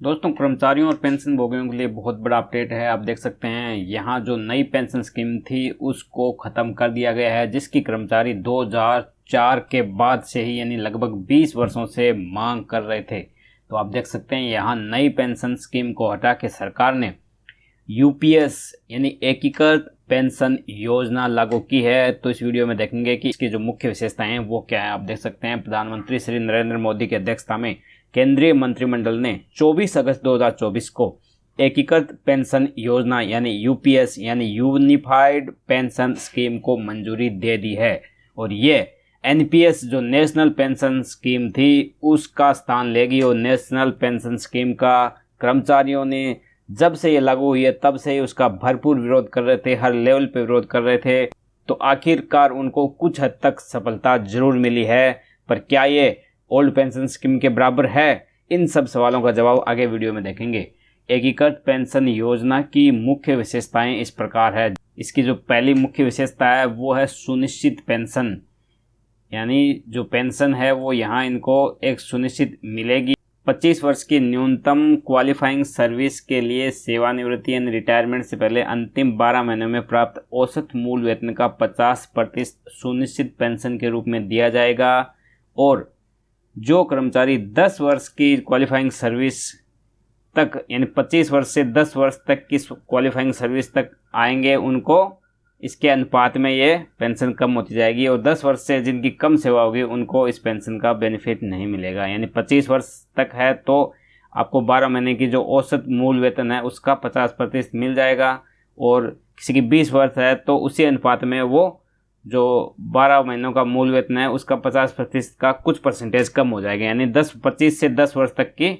दोस्तों, कर्मचारियों और पेंशन भोगियों के लिए बहुत बड़ा अपडेट है। आप देख सकते हैं यहाँ जो नई पेंशन स्कीम थी उसको ख़त्म कर दिया गया है, जिसकी कर्मचारी 2004 के बाद से ही यानी लगभग 20 वर्षों से मांग कर रहे थे। तो आप देख सकते हैं यहाँ नई पेंशन स्कीम को हटा के सरकार ने यूपीएस यानी एकीकृत पेंशन योजना लागू की है। तो इस वीडियो में देखेंगे कि इसकी जो मुख्य विशेषताएं हैं वो क्या है। आप देख सकते हैं प्रधानमंत्री श्री नरेंद्र मोदी की अध्यक्षता में केंद्रीय मंत्रिमंडल ने 24 अगस्त 2024 को एकीकृत पेंशन योजना यानी यूपीएस यानी यूनिफाइड पेंशन स्कीम को मंजूरी दे दी है। और ये एनपीएस जो नेशनल पेंशन स्कीम थी उसका स्थान लेगी। और नेशनल पेंशन स्कीम का कर्मचारियों ने जब से ये लागू हुई है तब से ही उसका भरपूर विरोध कर रहे थे, हर लेवल पे विरोध कर रहे थे। तो आखिरकार उनको कुछ हद तक सफलता जरूर मिली है, पर क्या ये ओल्ड पेंशन स्कीम के बराबर है? इन सब सवालों का जवाब आगे वीडियो में देखेंगे। एकीकृत पेंशन योजना की मुख्य विशेषताएं इस प्रकार है। इसकी जो पहली मुख्य विशेषता है वो है सुनिश्चित पेंशन, यानी जो पेंशन है वो यहाँ इनको एक सुनिश्चित मिलेगी। 25 वर्ष की न्यूनतम क्वालिफाइंग सर्विस के लिए सेवानिवृत्ति यानी रिटायरमेंट से पहले अंतिम 12 महीनों में प्राप्त औसत मूल वेतन का 50% सुनिश्चित पेंशन के रूप में दिया जाएगा। और जो कर्मचारी 10 वर्ष की क्वालिफाइंग सर्विस तक यानी 25 वर्ष से 10 वर्ष तक की क्वालिफाइंग सर्विस तक आएंगे उनको इसके अनुपात में ये पेंशन कम होती जाएगी। और 10 वर्ष से जिनकी कम सेवा होगी उनको इस पेंशन का बेनिफिट नहीं मिलेगा। यानी 25 वर्ष तक है तो आपको 12 महीने की जो औसत मूल वेतन है उसका 50% मिल जाएगा। और किसी की 20 वर्ष है तो उसी अनुपात में वो जो 12 महीनों का मूल वेतन है उसका 50% का कुछ परसेंटेज कम हो जाएगा। यानी 25 से 10 वर्ष तक की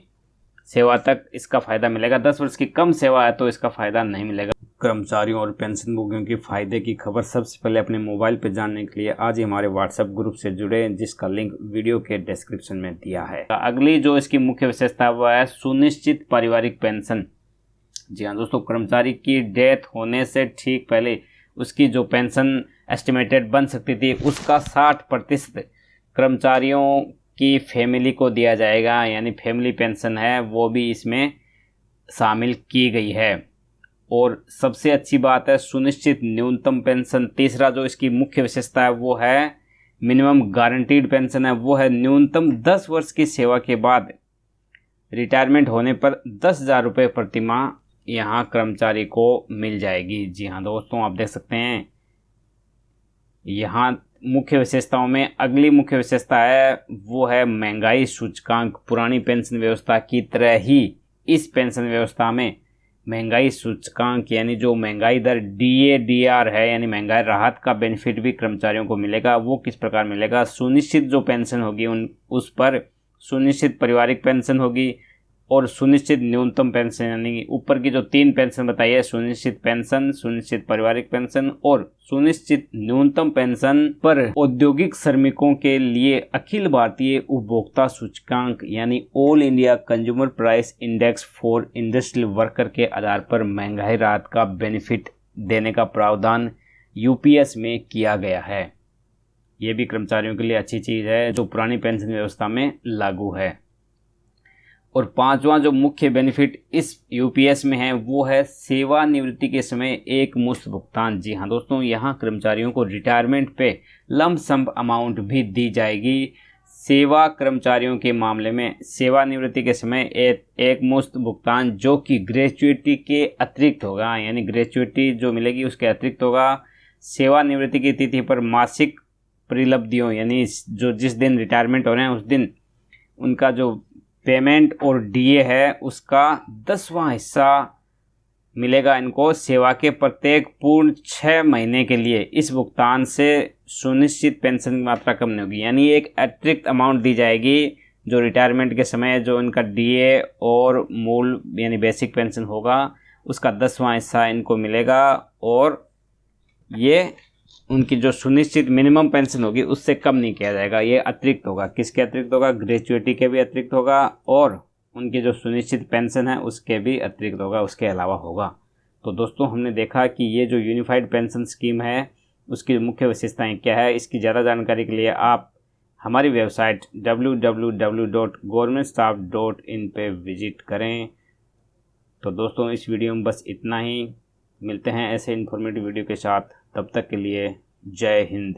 सेवा तक इसका फ़ायदा मिलेगा। 10 वर्ष की कम सेवा है तो इसका फ़ायदा नहीं मिलेगा। कर्मचारियों और पेंशन भोगियों की फ़ायदे की खबर सबसे पहले अपने मोबाइल पर जानने के लिए आज ही हमारे व्हाट्सएप ग्रुप से जुड़े, जिसका लिंक वीडियो के डिस्क्रिप्शन में दिया है। अगली जो इसकी मुख्य विशेषता वह है सुनिश्चित पारिवारिक पेंशन। जी हाँ दोस्तों, कर्मचारी की डेथ होने से ठीक पहले उसकी जो पेंशन एस्टिमेटेड बन सकती थी उसका 60% कर्मचारियों की फैमिली को दिया जाएगा। यानी फैमिली पेंशन है वो भी इसमें शामिल की गई है। और सबसे अच्छी बात है सुनिश्चित न्यूनतम पेंशन। तीसरा जो इसकी मुख्य विशेषता है वो है मिनिमम गारंटीड पेंशन है। वो है न्यूनतम 10 वर्ष की सेवा के बाद रिटायरमेंट होने पर 10,000 रुपये प्रति माह यहाँ कर्मचारी को मिल जाएगी। जी हाँ दोस्तों, आप देख सकते हैं यहाँ मुख्य विशेषताओं में अगली मुख्य विशेषता है वो है महंगाई सूचकांक। पुरानी पेंशन व्यवस्था की तरह ही इस पेंशन व्यवस्था में महंगाई सूचकांक यानी जो महंगाई दर DADR है यानी महंगाई राहत का बेनिफिट भी कर्मचारियों को मिलेगा। वो किस प्रकार मिलेगा? सुनिश्चित जो पेंशन होगी उस पर सुनिश्चित पारिवारिक पेंशन होगी और सुनिश्चित न्यूनतम पेंशन, यानी ऊपर की जो 3 पेंशन बताई है सुनिश्चित पेंशन, सुनिश्चित पारिवारिक पेंशन और सुनिश्चित न्यूनतम पेंशन पर औद्योगिक श्रमिकों के लिए अखिल भारतीय उपभोक्ता सूचकांक यानी all India consumer price index for industrial worker के आधार पर महंगाई राहत का बेनिफिट देने का प्रावधान यूपीएस में किया गया है। ये भी कर्मचारियों के लिए अच्छी चीज़ है जो पुरानी पेंशन व्यवस्था में लागू है। और 5वां जो मुख्य बेनिफिट इस यूपीएस में है वो है सेवानिवृत्ति के समय एक मुश्त भुगतान। जी हाँ दोस्तों, यहाँ कर्मचारियों को रिटायरमेंट पे लंप सम अमाउंट भी दी जाएगी। सेवा कर्मचारियों के मामले में सेवानिवृत्ति के समय एक मुश्त भुगतान जो कि ग्रेच्युइटी के अतिरिक्त होगा, यानी ग्रेच्युइटी जो मिलेगी उसके अतिरिक्त होगा। सेवानिवृत्ति की तिथि पर मासिक परिलब्धियों यानी जो जिस दिन रिटायरमेंट हो रहे हैं उस दिन उनका जो पेमेंट और डीए है उसका 10वां हिस्सा मिलेगा इनको सेवा के प्रत्येक पूर्ण 6 महीने के लिए। इस भुगतान से सुनिश्चित पेंशन की मात्रा कम नहीं होगी, यानी एक अतिरिक्त अमाउंट दी जाएगी जो रिटायरमेंट के समय जो इनका डीए और मूल यानी बेसिक पेंशन होगा उसका 10वां हिस्सा इनको मिलेगा। और ये उनकी जो सुनिश्चित मिनिमम पेंशन होगी उससे कम नहीं किया जाएगा, ये अतिरिक्त होगा। किसके अतिरिक्त होगा? ग्रेच्युइटी के भी अतिरिक्त होगा और उनकी जो सुनिश्चित पेंशन है उसके भी अतिरिक्त होगा, उसके अलावा होगा। तो दोस्तों, हमने देखा कि ये जो यूनिफाइड पेंशन स्कीम है उसकी मुख्य विशेषताएं क्या है। इसकी ज़्यादा जानकारी के लिए आप हमारी वेबसाइट www.governmentstaff.in पे विजिट करें। तो दोस्तों इस वीडियो में बस इतना ही। मिलते हैं ऐसे इन्फॉर्मेटिव वीडियो के साथ, तब तक के लिए जय हिंद।